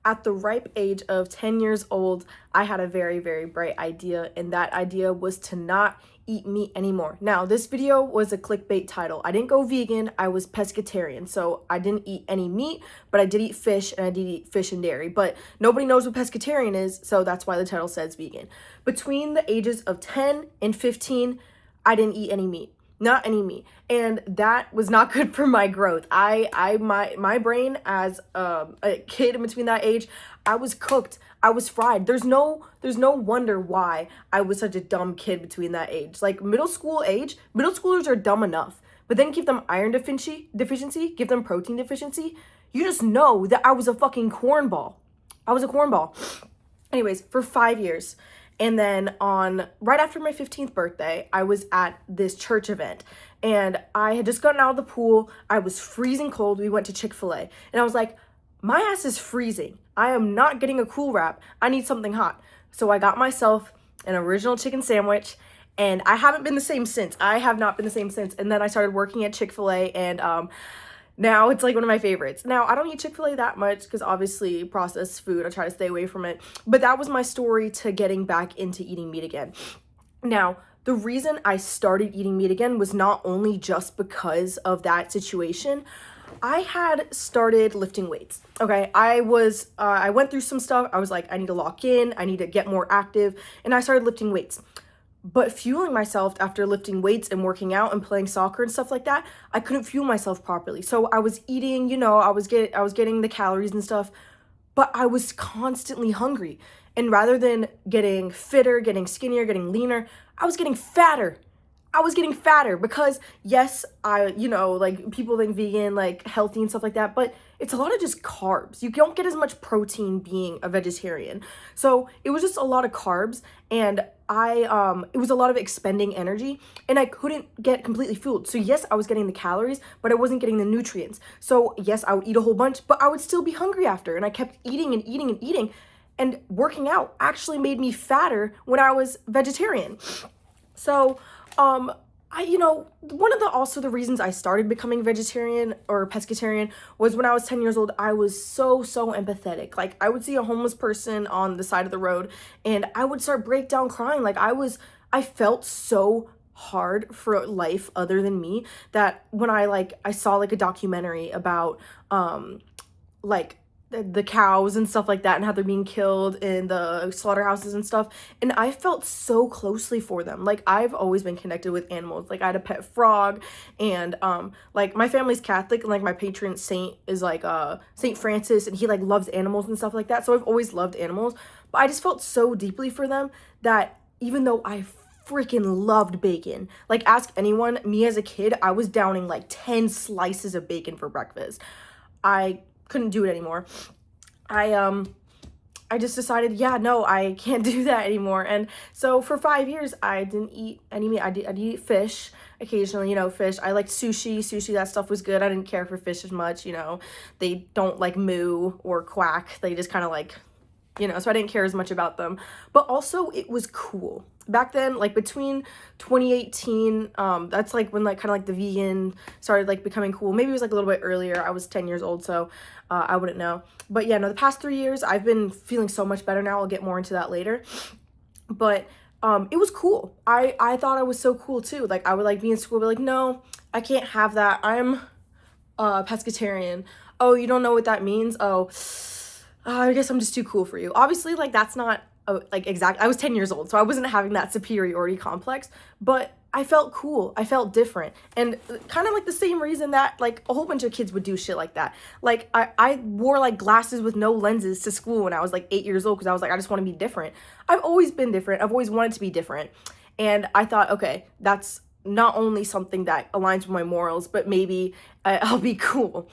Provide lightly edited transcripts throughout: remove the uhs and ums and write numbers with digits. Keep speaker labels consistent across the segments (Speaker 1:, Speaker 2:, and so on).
Speaker 1: at the ripe age of 10 years old, I had a very, very bright idea, and that idea was to not eat meat anymore. Now, this video was a clickbait title. I didn't go vegan, I was pescatarian. So I didn't eat any meat, but I did eat fish, and I did eat fish and dairy. But nobody knows what pescatarian is, so that's why the title says vegan. Between the ages of 10 and 15, I didn't eat any meat. Not any meat, and that was not good for my growth. My brain as a kid in between that age, I was cooked, I was fried. There's no wonder why I was such a dumb kid between that age. Like middle school age, middle schoolers are dumb enough, but then give them iron deficiency, give them protein deficiency. You just know that I was a fucking cornball. I was a cornball. Anyways, for 5 years. And then right after my 15th birthday, I was at this church event, and I had just gotten out of the pool. I was freezing cold. We went to Chick-fil-A, and I was like, my ass is freezing. I am not getting a cool wrap. I need something hot. So I got myself an original chicken sandwich, and I haven't been the same since. I have not been the same since. And then I started working at Chick-fil-A, and now it's like one of my favorites. Now, I don't eat Chick-fil-A that much because obviously processed food, I try to stay away from it. But that was my story to getting back into eating meat again. Now, the reason I started eating meat again was not only just because of that situation. I had started lifting weights, okay? I went through some stuff. I was like, I need to lock in. I need to get more active. And I started lifting weights. But fueling myself after lifting weights and working out and playing soccer and stuff like that, I couldn't fuel myself properly. So I was eating, I was getting the calories and stuff, but I was constantly hungry. And rather than getting fitter, getting skinnier, getting leaner, I was getting fatter. I was getting fatter because yes, like people think vegan, like healthy and stuff like that, but it's a lot of just carbs. You don't get as much protein being a vegetarian. So it was just a lot of carbs, and it was a lot of expending energy, and I couldn't get completely fueled. So yes, I was getting the calories, but I wasn't getting the nutrients. So yes, I would eat a whole bunch, but I would still be hungry after, and I kept eating and eating and eating, and working out actually made me fatter when I was vegetarian. So, one of the reasons I started becoming vegetarian or pescatarian was when I was 10 years old, I was so empathetic. Like I would see a homeless person on the side of the road and I would start break down crying. Like I felt so hard for life other than me that when I saw like a documentary about, like the cows and stuff like that and how they're being killed in the slaughterhouses and stuff, and I felt so closely for them. Like I've always been connected with animals. Like I had a pet frog, and like my family's Catholic, and like my patron saint is like Saint Francis, and he like loves animals and stuff like that. So I've always loved animals, but I just felt so deeply for them that even though I freaking loved bacon, like ask anyone, me as a kid, I was downing like 10 slices of bacon for breakfast. I couldn't do it anymore. I just decided, yeah, no, I can't do that anymore. And so for 5 years, I didn't eat any meat. I'd eat fish occasionally, fish. I liked sushi, that stuff was good. I didn't care for fish as much, they don't like moo or quack. They just kind of like, so I didn't care as much about them. But also it was cool. Back then, like between 2018, that's like when like kind of like the vegan started like becoming cool. Maybe it was like a little bit earlier. I was 10 years old, so I wouldn't know. But yeah, no, the past 3 years, I've been feeling so much better now. I'll get more into that later. But it was cool. I thought I was so cool too. Like I would like be in school, be like, no, I can't have that. I'm pescatarian. Oh, you don't know what that means? Oh, I guess I'm just too cool for you. Obviously, like that's not I was 10 years old, so I wasn't having that superiority complex, but I felt cool. I felt different. And kind of like the same reason that like a whole bunch of kids would do shit like that. Like I wore like glasses with no lenses to school when I was like 8 years old because I was like, I just want to be different. I've always been different. I've always wanted to be different. And I thought, okay, that's not only something that aligns with my morals, but maybe I'll be cool.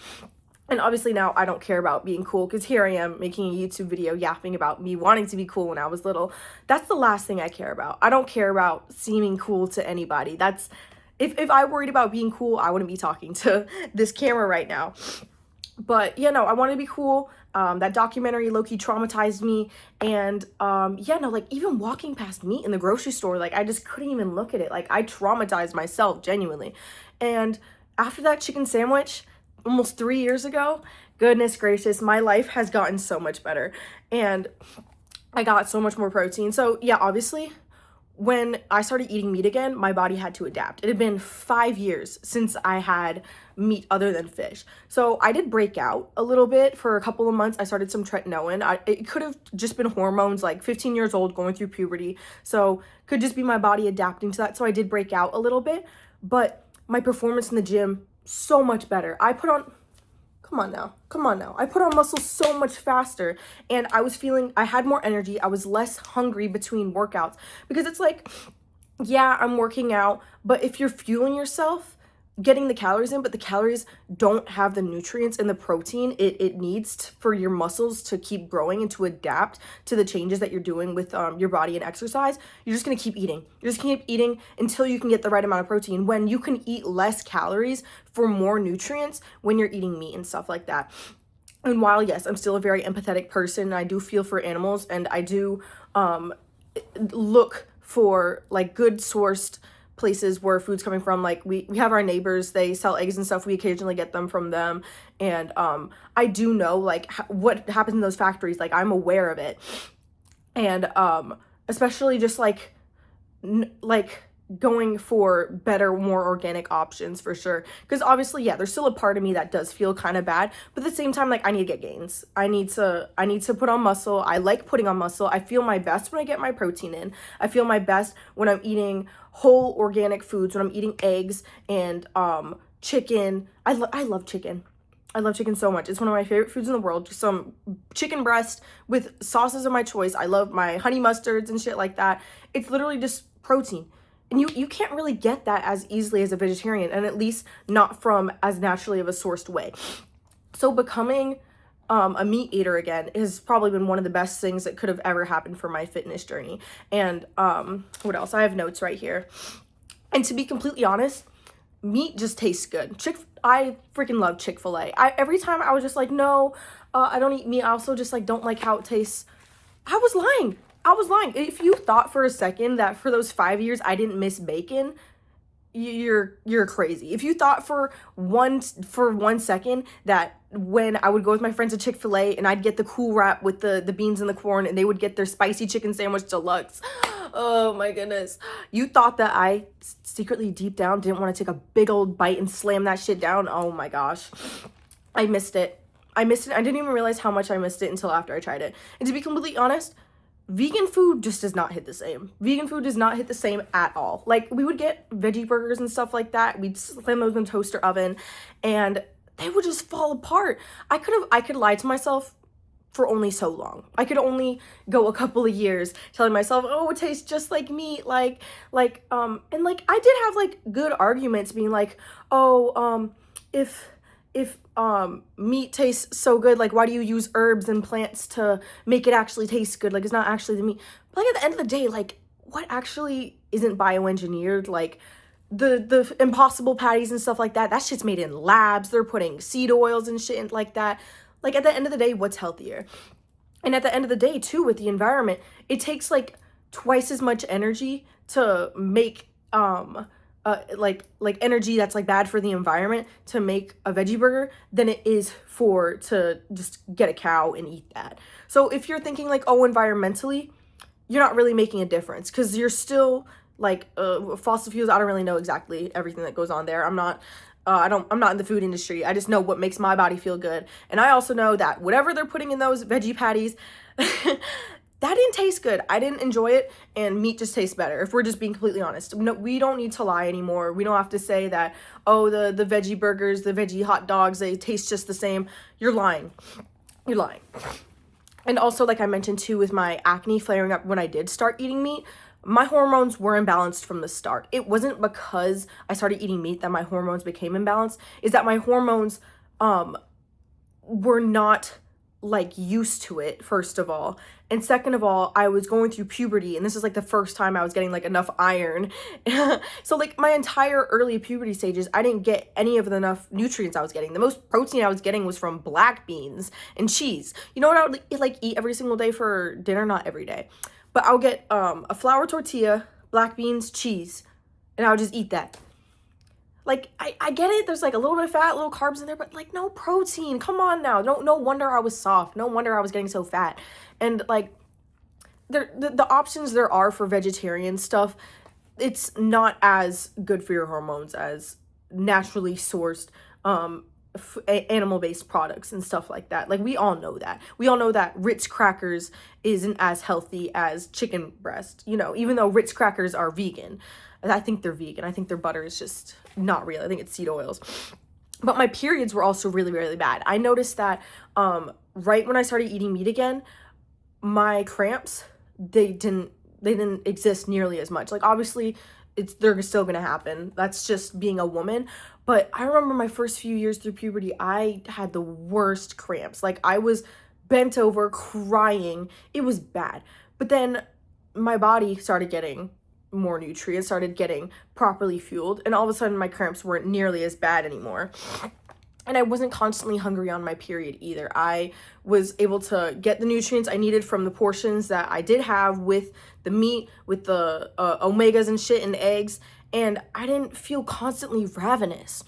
Speaker 1: And obviously now I don't care about being cool because here I am making a YouTube video yapping about me wanting to be cool when I was little. That's the last thing I care about. I don't care about seeming cool to anybody. That's if I worried about being cool, I wouldn't be talking to this camera right now. But yeah, no, I want to be cool. That documentary low-key traumatized me. And yeah, no, like even walking past meat in the grocery store, like I just couldn't even look at it. Like I traumatized myself genuinely. And after that chicken sandwich, almost 3 years ago, goodness gracious, my life has gotten so much better, and I got so much more protein. So yeah, obviously, when I started eating meat again, my body had to adapt. It had been 5 years since I had meat other than fish. So I did break out a little bit for a couple of months. I started some tretinoin. It could have just been hormones, like 15 years old, going through puberty. So could just be my body adapting to that. So I did break out a little bit, but my performance in the gym, so much better. I put on, come on now. I put on muscle so much faster, and I had more energy. I was less hungry between workouts, because it's like, yeah, I'm working out, but if you're fueling yourself, getting the calories in, but the calories don't have the nutrients and the protein it needs for your muscles to keep growing and to adapt to the changes that you're doing with your body and exercise, you're just going to keep eating. You're just going to keep eating until you can get the right amount of protein, when you can eat less calories for more nutrients when you're eating meat and stuff like that. And while, yes, I'm still a very empathetic person, I do feel for animals, and I do look for like good sourced places where food's coming from. Like we have our neighbors, they sell eggs and stuff, we occasionally get them from them, and I do know like what happens in those factories. Like I'm aware of it, and especially just like going for better, more organic options for sure. Because obviously, yeah, there's still a part of me that does feel kind of bad, but at the same time, like I need to get gains. I need to put on muscle. I like putting on muscle. I feel my best when I get my protein in. I feel my best when I'm eating whole organic foods, when I'm eating eggs and chicken. I love chicken. I love chicken so much. It's one of my favorite foods in the world. Just some chicken breast with sauces of my choice. I love my honey mustards and shit like that. It's literally just protein. And you can't really get that as easily as a vegetarian, and at least not from as naturally of a sourced way. So becoming a meat eater again has probably been one of the best things that could have ever happened for my fitness journey. And what else? I have notes right here. And to be completely honest, meat just tastes good. I freaking love Chick-fil-A. Every time I was just like, no, I don't eat meat. I also just like don't like how it tastes. I was lying. If you thought for a second that for those 5 years I didn't miss bacon, you're crazy. If you thought for one second that when I would go with my friends to Chick-fil-A and I'd get the cool wrap with the beans and the corn, and they would get their spicy chicken sandwich deluxe, oh my goodness, you thought that I secretly deep down didn't want to take a big old bite and slam that shit down. Oh my gosh, I missed it. I didn't even realize how much I missed it until after I tried it. And to be completely honest, vegan food just does not hit the same. Vegan food does not hit the same at all. Like, we would get veggie burgers and stuff like that. We'd slam those in the toaster oven, and they would just fall apart. I could lie to myself for only so long. I could only go a couple of years telling myself, oh, it tastes just like meat. And like, I did have, like, good arguments being like, oh, if meat tastes so good, like why do you use herbs and plants to make it actually taste good? Like it's not actually the meat. But like at the end of the day, like what actually isn't bioengineered? Like the Impossible patties and stuff like that, that shit's made in labs. They're putting seed oils and shit like that. Like at the end of the day, what's healthier? And at the end of the day too, with the environment, it takes like twice as much energy to make like energy that's like bad for the environment to make a veggie burger than it is to just get a cow and eat that. So if you're thinking like, oh, environmentally, you're not really making a difference, because you're still like fossil fuels. I don't really know exactly everything that goes on there. I'm not in the food industry. I just know what makes my body feel good. And I also know that whatever they're putting in those veggie patties, that didn't taste good. I didn't enjoy it, and meat just tastes better, if we're just being completely honest. No, we don't need to lie anymore. We don't have to say that, oh, the veggie burgers, the veggie hot dogs, they taste just the same. You're lying. You're lying. And also, like I mentioned too, with my acne flaring up when I did start eating meat, my hormones were imbalanced from the start. It wasn't because I started eating meat that my hormones became imbalanced. Is that my hormones were not like used to it, first of all, and second of all, I was going through puberty, and this is like the first time I was getting like enough iron. So like my entire early puberty stages, I didn't get any of the enough nutrients I was getting. The most protein I was getting was from black beans and cheese. You know what I would like eat every single day for dinner? Not every day, but I'll get a flour tortilla, black beans, cheese, and I would just eat that. Like, I get it, there's like a little bit of fat, little carbs in there, but like no protein. Come on now. No wonder I was soft. No wonder I was getting so fat. And like the options there are for vegetarian stuff, it's not as good for your hormones as naturally sourced animal-based products and stuff like that. Like, we all know that. We all know that Ritz crackers isn't as healthy as chicken breast, you know, even though Ritz crackers are vegan. I think they're vegan. I think their butter is just not real. I think it's seed oils. But my periods were also really, really bad. I noticed that right when I started eating meat again, my cramps, they didn't exist nearly as much. Like, obviously they're still gonna happen. That's just being a woman. But I remember my first few years through puberty, I had the worst cramps. Like, I was bent over crying. It was bad. But then my body started getting more nutrients, started getting properly fueled, and all of a sudden my cramps weren't nearly as bad anymore. And I wasn't constantly hungry on my period either. I was able to get the nutrients I needed from the portions that I did have with the meat, with the omegas and shit and eggs, and I didn't feel constantly ravenous.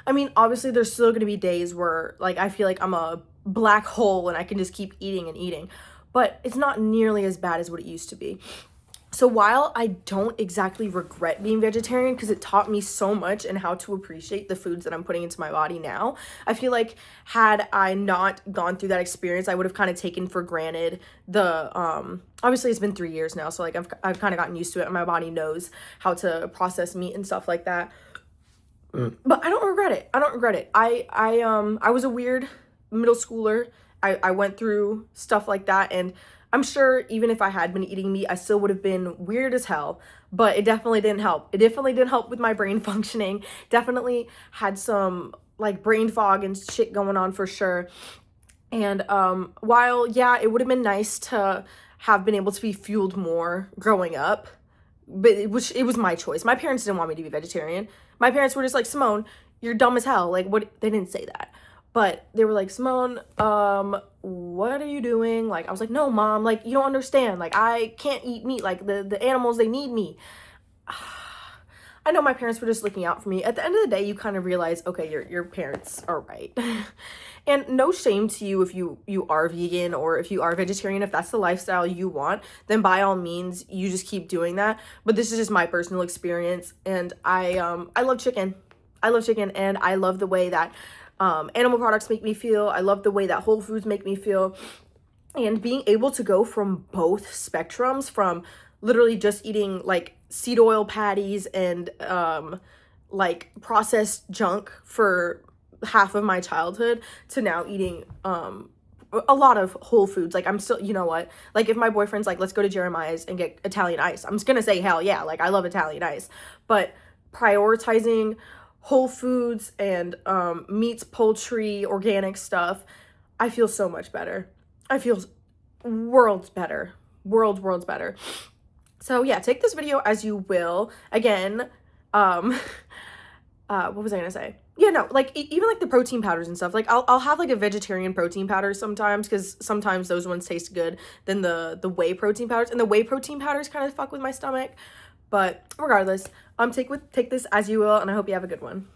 Speaker 1: I mean, obviously there's still gonna be days where like I feel like I'm a black hole and I can just keep eating and eating, but it's not nearly as bad as what it used to be. So while I don't exactly regret being vegetarian because it taught me so much and how to appreciate the foods that I'm putting into my body now, I feel like had I not gone through that experience, I would have kind of taken for granted the, obviously it's been 3 years now, so like I've kind of gotten used to it and my body knows how to process meat and stuff like that. But I don't regret it. I don't regret it. I was a weird middle schooler. I went through stuff like that, and I'm sure even if I had been eating meat, I still would have been weird as hell, but it definitely didn't help. It definitely didn't help with my brain functioning. Definitely had some like brain fog and shit going on for sure. And while, yeah, it would have been nice to have been able to be fueled more growing up, but it was my choice. My parents didn't want me to be vegetarian. My parents were just like, Simone, you're dumb as hell. Like, what? They didn't say that. But they were like, Simone, what are you doing? Like, I was like, no, Mom, like, you don't understand. Like, I can't eat meat. Like, the animals, they need me. I know my parents were just looking out for me. At the end of the day, you kind of realize, okay, your parents are right. And no shame to you if you are vegan or if you are vegetarian. If that's the lifestyle you want, then by all means, you just keep doing that. But this is just my personal experience. And I love chicken. I love chicken, and I love the way that animal products make me feel. I love the way that Whole Foods make me feel. And being able to go from both spectrums, from literally just eating like seed oil patties and like processed junk for half of my childhood, to now eating a lot of whole foods. Like, I'm still, you know what, like if my boyfriend's like, let's go to Jeremiah's and get Italian ice, I'm just gonna say hell yeah. Like, I love Italian ice. But prioritizing whole foods and meats, poultry, organic stuff, I feel so much better. I feel worlds better. Worlds better. So yeah, take this video as you will. Again, what was I gonna say? Yeah, no, like even like the protein powders and stuff, like I'll have like a vegetarian protein powder sometimes, because sometimes those ones taste good than the whey protein powders, and the whey protein powders kind of fuck with my stomach. But regardless, take this as you will, and I hope you have a good one.